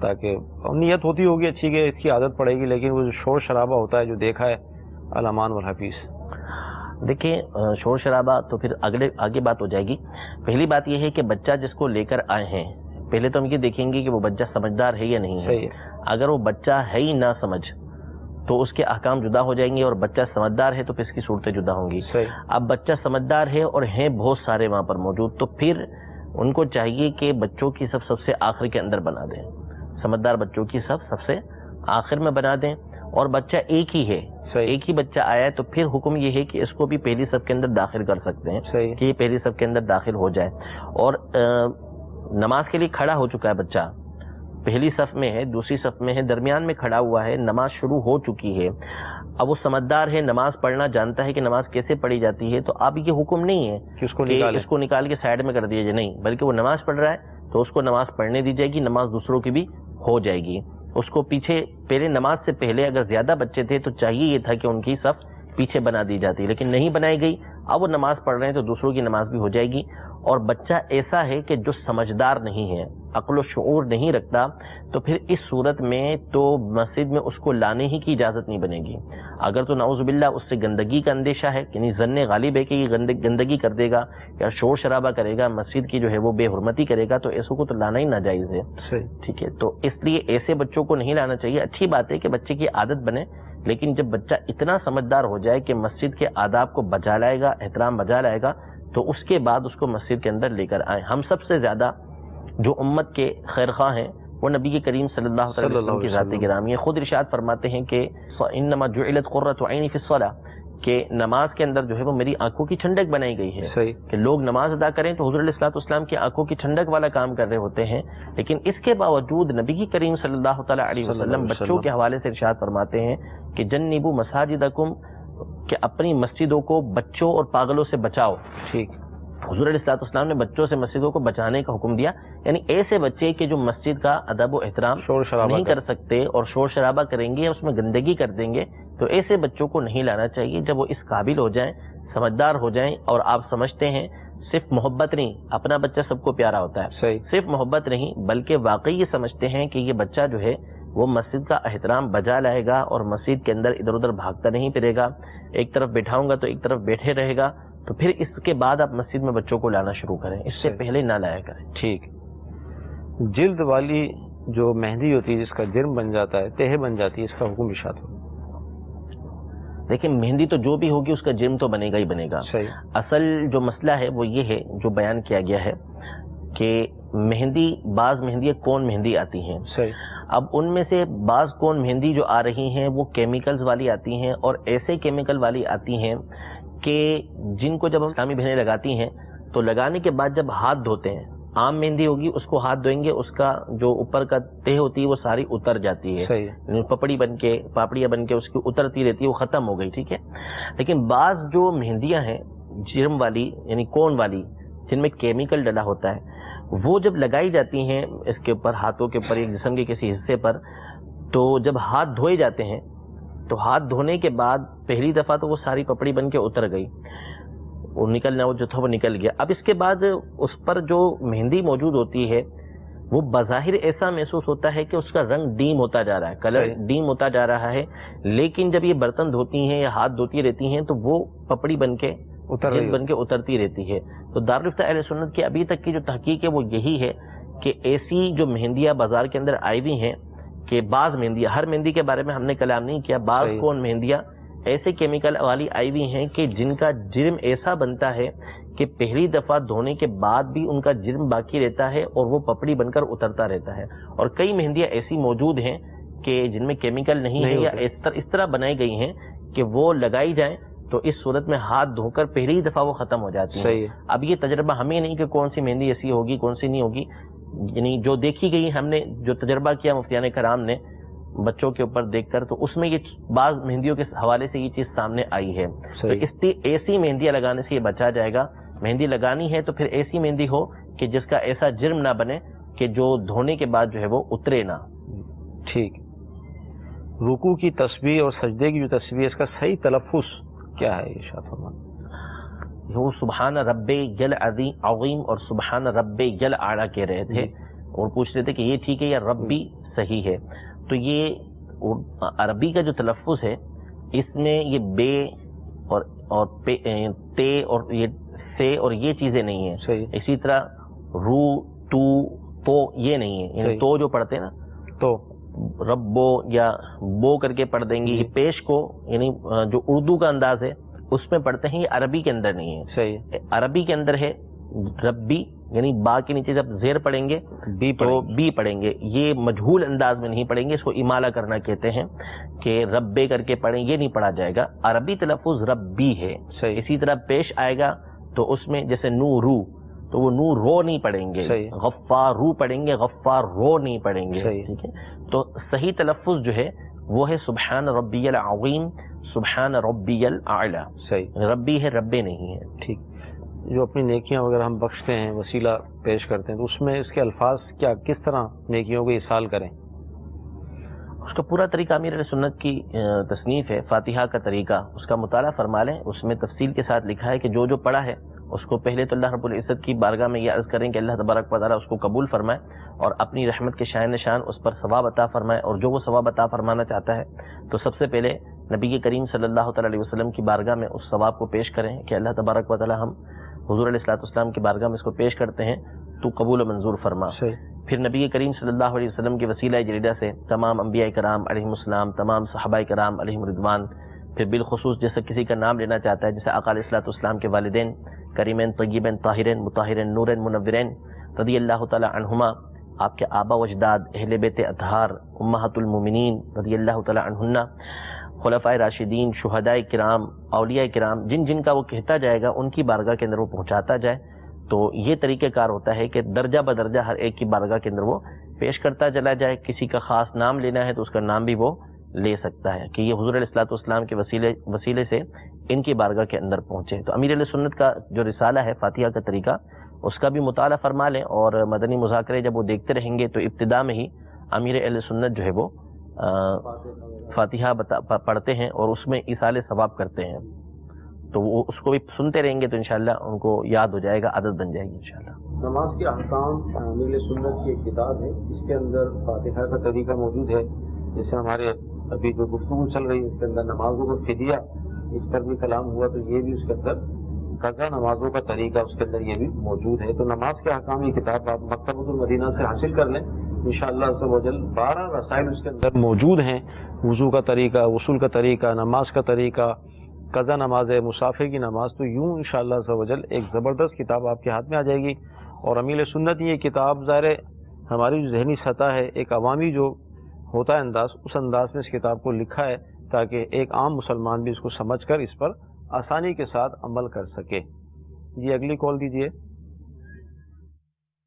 تاکہ نیت ہوتی ہوگی اچھی کہ اس کی عادت پڑے گی، لیکن وہ جو شور شرابہ ہوتا ہے جو دیکھا ہے الامان والحفیظ؟ دیکھیں شور شرابہ تو پھر آگے بات ہو جائے گی. پہلی بات یہ ہے کہ بچہ جس کو لے کر آئے ہیں پہلے تو ہم یہ دیکھیں گے کہ وہ بچہ سمجھدار ہے یا نہیں ہے. اگر وہ بچہ ہے ہی نہ سمجھ تو اس کے احکام جدا ہو جائیں گے، اور بچہ سمجھدار ہے تو پھر اس کی صورتیں جدا ہوں گی. اب بچہ سمجھدار ہے اور ہیں بہت سارے وہاں پر موجود، تو پھر ان کو چاہیے کہ بچوں کی سب سے آخر کے اندر بنا دیں. سمجھدار بچوں کی سب سے آخر میں بنا دیں. اور بچہ ایک ہی ہے، ایک ہی بچہ آیا ہے تو پھر حکم یہ ہے کہ اس کو بھی پہلی صف کے اندر داخل کر سکتے ہیں کہ یہ پہلی صف کے اندر داخل ہو جائے. اور نماز کے لیے کھڑا ہو چکا ہے بچہ، پہلی صف میں ہے، دوسری صف میں ہے، درمیان میں کھڑا ہوا ہے، نماز شروع ہو چکی ہے. اب وہ سمجھدار ہے، نماز پڑھنا جانتا ہے کہ نماز کیسے پڑھی جاتی ہے. تو اب یہ حکم نہیں ہے کہ اس کو نکال کے سائڈ میں کر دیا جائے، نہیں، بلکہ وہ نماز پڑھ رہا ہے تو اس کو نماز پڑھنے دی جائے گی، نماز دوسروں کی بھی ہو جائے گی. اس کو پیچھے پہلے نماز سے پہلے اگر زیادہ بچے تھے تو چاہیے یہ تھا کہ ان کی صف پیچھے بنا دی جاتی، لیکن نہیں بنائی گئی. اب وہ نماز پڑھ رہے ہیں تو دوسروں کی نماز بھی ہو جائے گی. اور بچہ ایسا ہے کہ جو سمجھدار نہیں ہے، عقل و شعور نہیں رکھتا، تو پھر اس صورت میں تو مسجد میں اس کو لانے ہی کی اجازت نہیں بنے گی. اگر تو نعوذ باللہ اس سے گندگی کا اندیشہ ہے، یعنی ظن غالب ہے کہ یہ گندگی کر دے گا یا شور شرابہ کرے گا، مسجد کی جو ہے وہ بے حرمتی کرے گا، تو ایسوں کو تو لانا ہی ناجائز ہے. ٹھیک ہے، تو اس لیے ایسے بچوں کو نہیں لانا چاہیے. اچھی بات ہے کہ بچے کی عادت بنے، لیکن جب بچہ اتنا سمجھدار ہو جائے کہ مسجد کے آداب کو بجا لائے گا، احترام بجا لائے گا، تو اس کے بعد اس کو مسجد کے اندر لے کر آئیں. ہم سب سے زیادہ جو امت کے خیر خواہ ہیں وہ نبی کریم صلی اللہ علیہ وسلم کی ذات گرامی ہے. خود ارشاد فرماتے ہیں کہ انما جعلت قرۃ عینی فی الصلاۃ، کہ نماز کے اندر جو ہے وہ میری آنکھوں کی ٹھنڈک بنائی گئی ہے. کہ لوگ نماز ادا کریں تو حضور علیہ الصلوۃ والسلام کی آنکھوں کی ٹھنڈک والا کام کر رہے ہوتے ہیں، لیکن اس کے باوجود نبی کریم صلی اللہ تعالی علیہ وسلم بچوں کے حوالے سے ارشاد فرماتے ہیں کہ جنبوا مساجدکم، کہ اپنی مسجدوں کو بچوں اور پاگلوں سے بچاؤ. ٹھیک، حضور علیہ الصلوۃ والسلام نے بچوں سے مسجدوں کو بچانے کا حکم دیا. یعنی ایسے بچے کہ جو مسجد کا ادب و احترام نہیں کر سکتے اور شور شرابہ کریں گے، اس میں گندگی کر دیں گے، تو ایسے بچوں کو نہیں لانا چاہیے. جب وہ اس قابل ہو جائیں، سمجھدار ہو جائیں، اور آپ سمجھتے ہیں صرف محبت نہیں، اپنا بچہ سب کو پیارا ہوتا ہے، صرف محبت نہیں بلکہ واقعی یہ سمجھتے ہیں کہ یہ بچہ جو ہے وہ مسجد کا احترام بجا لائے گا اور مسجد کے اندر ادھر ادھر بھاگتا نہیں پھرے گا، ایک طرف بیٹھاؤں گا تو ایک طرف بیٹھے رہے گا، تو پھر اس کے بعد آپ مسجد میں بچوں کو لانا شروع کریں، اس سے پہلے نہ لایا کریں. ٹھیک. جلد والی جو مہندی ہوتی ہے جس کا جرم بن جاتا ہے، تہہ بن جاتی ہے، اس کا حکم ارشاد ہو. دیکھیں مہندی تو جو بھی ہوگی اس کا جرم تو بنے گا ہی بنے گا. اصل جو مسئلہ ہے وہ یہ ہے جو بیان کیا گیا ہے کہ مہندی، بعض مہندی کون مہندی آتی ہیں. اب ان میں سے بعض کون مہندی جو آ رہی ہیں وہ کیمیکلز والی آتی ہیں، اور ایسے کیمیکل والی آتی ہیں کہ جن کو جب ہم اسلامی بہنیں لگاتی ہیں تو لگانے کے بعد جب ہاتھ دھوتے ہیں، عام مہندی ہوگی اس کو ہاتھ دھوئیں گے، اس کا جو اوپر کا تہ ہوتی ہے وہ ساری اتر جاتی ہے، پپڑی بن کے، پاپڑیاں بن کے اس کی اترتی رہتی ہے، وہ ختم ہو گئی. ٹھیک ہے، لیکن بعض جو مہندیاں ہیں جرم والی یعنی کون والی، جن میں کیمیکل ڈلا ہوتا ہے، وہ جب لگائی جاتی ہیں اس کے اوپر، ہاتھوں کے اوپر یا جسم کے کسی حصے پر، تو جب ہاتھ دھوئے جاتے ہیں تو ہاتھ دھونے کے بعد پہلی دفعہ تو وہ ساری پپڑی بن کے اتر گئی، وہ نکلنا وہ جو تھا وہ نکل گیا. اب اس کے بعد اس پر جو مہندی موجود ہوتی ہے وہ بظاہر ایسا محسوس ہوتا ہے کہ اس کا رنگ ڈیم ہوتا جا رہا ہے، کلر ڈیم ہوتا جا رہا ہے، لیکن جب یہ برتن دھوتی ہیں یا ہاتھ دھوتی رہتی ہیں تو وہ پپڑی بن کے اترتی رہتی ہے. تو دارالفتہ اہل سنت کی ابھی تک کی جو تحقیق ہے وہ یہی ہے کہ ایسی جو مہندیاں بازار کے اندر آئی ہوئی ہیں، کہ بعض مہندیاں، ہر مہندی کے بارے میں ہم نے کلام نہیں کیا، بعض کون مہندیاں ایسے کیمیکل والی آئی ہوئی ہیں کہ جن کا جرم ایسا بنتا ہے کہ پہلی دفعہ دھونے کے بعد بھی ان کا جرم باقی رہتا ہے اور وہ پپڑی بن کر اترتا رہتا ہے. اور کئی مہندیاں ایسی موجود ہیں کہ جن میں کیمیکل نہیں ہے یا اس طرح بنائی گئی ہیں کہ وہ لگائی جائیں تو اس صورت میں ہاتھ دھو کر پہلی دفعہ وہ ختم ہو جاتی ہیں. اب یہ تجربہ ہمیں نہیں کہ کون سی مہندی ایسی ہوگی کون سی نہیں ہوگی، یعنی جو دیکھی گئی ہم نے جو تجربہ کیا مفتیان کرام نے بچوں کے اوپر دیکھ کر، تو اس میں یہ بعض مہندیوں کے حوالے سے یہ چیز سامنے آئی ہے. تو اس ایسی مہندیاں لگانے سے یہ بچا جائے گا. مہندی لگانی ہے تو پھر ایسی مہندی ہو کہ جس کا ایسا جرم نہ بنے کہ جو دھونے کے بعد جو ہے وہ اترے نہ. ٹھیک. رکوع کی تسبیح اور سجدے کی جو تسبیح اس کا صحیح تلفظ کیا ہے ارشاد فرمائیں؟ وہ سبحان رب جل عظیم اور سبحان رب جل اعلیٰ کہہ رہے تھے، اور پوچھ رہے تھے کہ یہ ٹھیک ہے یا ربی صحیح ہے. تو یہ عربی کا جو تلفظ ہے اس میں یہ بے اور تے اور یہ سے اور یہ چیزیں نہیں ہیں. اسی طرح رو تو تو یہ نہیں ہے, یعنی تو جو پڑھتے ہیں نا تو ربو یا بو کر کے پڑھ دیں گے, یہ پیش کو یعنی جو اردو کا انداز ہے اس میں پڑھتے ہیں, یہ عربی کے اندر نہیں ہے. صحیح. عربی کے اندر ہے ربی, یعنی با کے نیچے جب زیر پڑھیں گے تو بی پڑھیں گے, یہ مجہول انداز میں نہیں پڑھیں گے, اس کو امالہ کرنا کہتے ہیں کہ ربے کر کے پڑھیں, یہ نہیں پڑھا جائے گا. عربی تلفظ ربی ہے. اسی طرح پیش آئے گا تو اس میں جیسے نو رو تو وہ نو رو نہیں پڑھیں گے, غفار رو پڑھیں گے, غفار رو نہیں پڑھیں گے. ٹھیک ہے, تو صحیح تلفظ جو ہے وہ ہے سبحان ربی العظیم, سبحان ربی الاعلی. صحیح, ربی ہے, ربے نہیں ہے. ٹھیک. جو اپنی نیکیاں وغیرہ ہم بخشتے ہیں, وسیلہ پیش کرتے ہیں, تو اس میں اس کے الفاظ کیا, کس طرح نیکیوں کو ایصال کریں؟ اس کا پورا طریقہ امیر اہل سنت کی تصنیف ہے, فاتحہ کا طریقہ, اس کا مطالعہ فرما لیں. اس میں تفصیل کے ساتھ لکھا ہے کہ جو پڑھا ہے اس کو پہلے تو اللہ رب العزت کی بارگاہ میں یہ عرض کریں کہ اللہ تبارک و تعالیٰ اس کو قبول فرمائے اور اپنی رحمت کے شائن نشان اس پر ثواب عطا فرمائے. اور جو وہ ثواب عطا فرمانا چاہتا ہے تو سب سے پہلے نبی کریم صلی اللہ تعالیٰ علیہ وسلم کی بارگاہ میں اس ثواب کو پیش کریں کہ اللہ تبارک و تعالیٰ ہم حضور علیہ الصلوۃ والسلام کی بارگاہ میں اس کو پیش کرتے ہیں, تو قبول و منظور فرما. پھر نبی کریم صلی اللہ علیہ وسلم کے وسیلہ جلیلہ سے تمام انبیاء کرام علیہم السلام, تمام صحابہ کرام علیہم رضوان, پھر بالخصوص جیسے کسی کا نام لینا چاہتا ہے جیسے آقا علیہ الصلوۃ والسلام کے والدین کریمین طیبین طاہرین مطہرین نورین منورین رضی اللہ تعالی عنہما, آپ کے آبا و اجداد اہل بیت اطہار امہات المومنین رضی اللہ تعالی عنہن, خلفائے راشدین, شہداء کرام, اولیاء کرام, جن جن کا وہ کہتا جائے گا ان کی بارگاہ کے اندر وہ پہنچاتا جائے. تو یہ طریقہ کار ہوتا ہے کہ درجہ بدرجہ ہر ایک کی بارگاہ کے اندر وہ پیش کرتا چلا جائے. کسی کا خاص نام لینا ہے تو اس کا نام بھی وہ لے سکتا ہے کہ یہ حضور علیہ الصلوۃ والسلام کے وسیلے سے ان کی بارگاہ کے اندر پہنچے. تو امیر علیہ سنت کا جو رسالہ ہے فاتحہ کا طریقہ, اس کا بھی مطالعہ فرما لیں, اور مدنی مذاکرے جب وہ دیکھتے رہیں گے تو ابتدا میں ہی امیر اہل سنت جو ہے وہ فاتحہ پڑھتے ہیں اور اس میں ایصال ثواب کرتے ہیں. تو وہ اس کو بھی سنتے رہیں گے تو انشاءاللہ ان کو یاد ہو جائے گا, عادت بن جائے گی انشاءاللہ. نماز کے احکام امیر سنت کی ایک کتاب ہے, اس کے اندر فاتحہ کا طریقہ موجود ہے. جیسے ہمارے ابھی جو گفتگو چل رہی ہے اس کے اندر نمازوں کو فدیہ, اس پر بھی کلام ہوا, تو یہ بھی اس کے اندر قضا نمازوں کا طریقہ اس کے اندر یہ بھی موجود ہے. تو نماز کے احکام کی کتاب آپ مکتبۃ المدینہ سے حاصل کر لیں انشاءاللہ عز و جل. 12 رسائل اس کے اندر موجود ہیں, وضو کا طریقہ, غسل کا طریقہ, نماز کا طریقہ, قضا نماز ہے, مسافر کی نماز. تو یوں انشاءاللہ عز و جل ایک زبردست کتاب آپ کے ہاتھ میں آ جائے گی. اور امیر سنت یہ کتاب ظاہر ہماری جو ذہنی سطح ہے, ایک عوامی جو ہوتا ہے انداز, اس انداز میں اس کتاب کو لکھا ہے تاکہ ایک عام مسلمان بھی اس کو سمجھ کر اس پر آسانی کے ساتھ عمل کر سکے. جی اگلی کال دیجیے.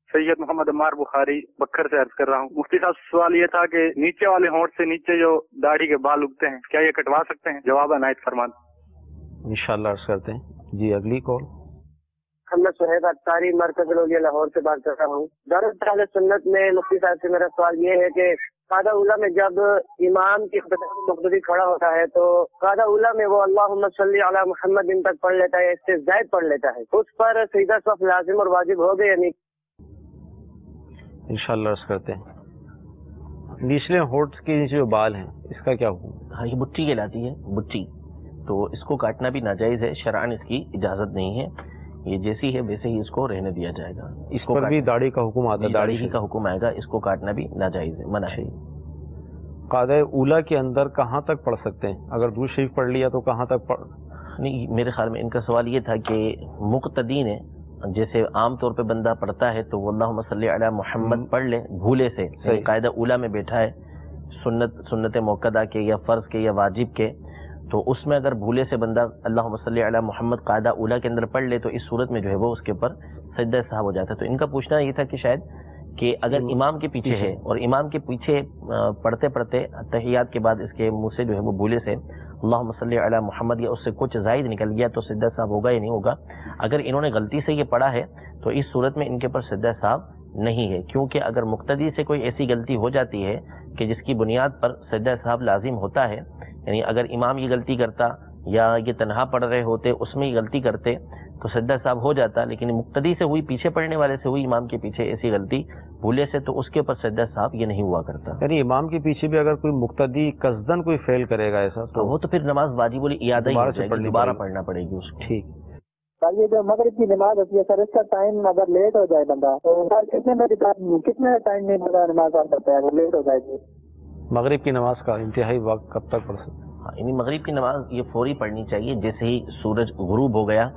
سید محمد عمار بخاری بکر سے عرض کر رہا ہوں. مفتی صاحب سوال یہ تھا کہ نیچے والے ہونٹ سے نیچے جو داڑھی کے بال اگتے ہیں کیا یہ کٹوا سکتے ہیں؟ جواب عنایت فرمان. انشاءاللہ عرض کرتے ہیں. جی اگلی کال. میں سہیب اختاری مرکز لوگیہ لاہور سے بات کر رہا ہوں. دارالحکومت اہل سنت میں مفتی صاحب سے میرا سوال یہ ہے کہ قاعدہ اولیٰ میں جب امام کی مقتدی کھڑا ہوتا ہے تو قاعدہ اولیٰ میں وہ اللہم صلی علی محمد ان تک پڑھ لیتا ہے, اس سے زائد پڑھ لیتا ہے, اس پر سجدہ صف لازم اور واجب ہو گئے یا نہیں؟ انشاءاللہ عرض کرتے ہیں. نچلے ہونٹ کے نیچے جو بال ہیں اس کا کیا حکم؟ ہاں, یہ بٹی کہلاتی ہے, بٹی. تو اس کو کاٹنا بھی ناجائز ہے, شرعاً اس کی اجازت نہیں ہے. یہ جیسی ہے ویسے ہی اس کو رہنے دیا جائے گا. اس پر بھی داڑھی کا حکم آتا ہے, داڑھی کا حکم آئے گا, اس کو کاٹنا بھی ناجائز ہے, منع ہے. قاعدہ اولیٰ کے اندر کہاں تک پڑھ سکتے ہیں؟ اگر درود شریف پڑھ لیا تو کہاں تک پڑھ؟ نہیں, میرے خیال میں ان کا سوال یہ تھا کہ مقتدی نے جیسے عام طور پہ بندہ پڑھتا ہے تو وہ اللہم صلی علی محمد پڑھ لے بھولے سے, قاعدہ اولیٰ میں بیٹھا ہے سنت موقدہ کے یا فرض کے یا واجب کے, تو اس میں اگر بھولے سے بندہ اللہم صلی علی محمد قاعدہ اولیٰ کے اندر پڑھ لے تو اس صورت میں جو ہے وہ اس کے اوپر سجدہ سہو ہو جاتا ہے. تو ان کا پوچھنا یہ تھا کہ شاید کہ اگر امام کے پیچھے ہے اور امام کے پیچھے پڑھتے پڑھتے تحیات کے بعد اس کے منہ سے جو ہے وہ بھولے سے اللہم صلی علی محمد یا اس سے کچھ زائد نکل گیا تو سجدہ صاحب ہوگا یا نہیں ہوگا؟ اگر انہوں نے غلطی سے یہ پڑھا ہے تو اس صورت میں ان کے پر سجدہ صاحب نہیں ہے, کیونکہ اگر مقتدی سے کوئی ایسی غلطی ہو جاتی ہے کہ جس کی بنیاد پر سجدہ صاحب لازم ہوتا ہے, یعنی اگر امام یہ غلطی کرتا یا یہ تنہا پڑھ رہے ہوتے اس میں یہ غلطی کرتے تو سجدہ صاحب ہو جاتا، لیکن مقتدی سے ہوئی، پیچھے پڑھنے والے سے ہوئی، امام کے پیچھے ایسی غلطی بھولے سے، تو اس کے اوپر سجدہ صاحب یہ نہیں ہوا کرتا. یعنی امام کے پیچھے بھی اگر کوئی مقتدی قصدن کوئی فیل کرے گا ایسا تو وہ تو پھر نماز واجب الاعادہ ہی ہو جائے گی، دوبارہ پڑھنا پڑے گی اس کو. ٹھیک. یہ جو مغرب کی نماز ہوتی ہے سر، اس کا ٹائم اگر لیٹ ہو جائے بندہ تو کتنے ٹائم میں بندہ نماز پڑھ سکتا ہے اگر لیٹ ہو جائے گی؟ مغرب کی نماز کا انتہائی وقت کب تک پڑھ سکتا ہے؟ یعنی مغرب کی نماز یہ فوری پڑھنی چاہیے، جیسے ہی سورج غروب ہو گیا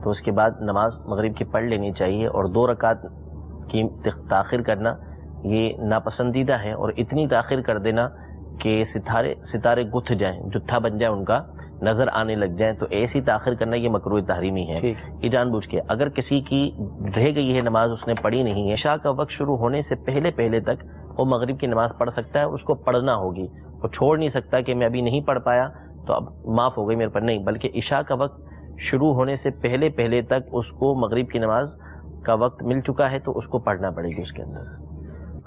تو اس کے بعد نماز مغرب کی پڑھ لینی چاہیے، اور 2 رکعت کی تاخیر کرنا یہ ناپسندیدہ ہے، اور اتنی تاخیر کر دینا کہ ستارے گتھ جائیں، جتھا بن جائے ان کا، نظر آنے لگ جائیں، تو ایسی تاخیر کرنا یہ مکروہ تحریمی ہے. یہ جان بوجھ کے اگر کسی کی رہ گئی ہے نماز، اس نے پڑھی نہیں ہے، عشاء کا وقت شروع ہونے سے پہلے تک وہ مغرب کی نماز پڑھ سکتا ہے، اس کو پڑھنا ہوگی. وہ چھوڑ نہیں سکتا کہ میں ابھی نہیں پڑھ پایا تو اب معاف ہو گئی میرے پر، نہیں، بلکہ عشاء کا وقت شروع ہونے سے پہلے تک اس کو مغرب کی نماز کا وقت مل چکا ہے تو اس کو پڑھنا پڑے گی. اس کے اندر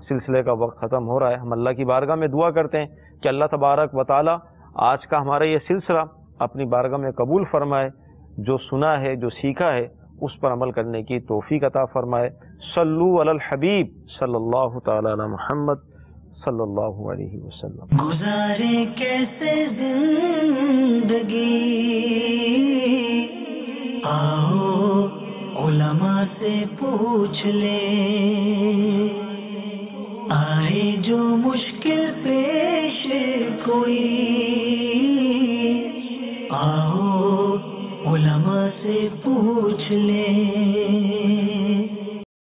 سلسلے کا وقت ختم ہو رہا ہے. ہم اللہ کی بارگاہ میں دعا کرتے ہیں کہ اللہ تبارک و تعالی آج کا ہمارا یہ سلسلہ اپنی بارگاہ میں قبول فرمائے، جو سنا ہے، جو سیکھا ہے، اس پر عمل کرنے کی توفیق عطا فرمائے. صلو علی الحبیب صلی اللہ تعالی علی محمد صلی اللہ علیہ وسلم. گزارے کیسے زندگی، آؤ علماء سے پوچھ لیں، آئے جو مشکل پیش کوئی، آؤ علماء سے پوچھ لیں.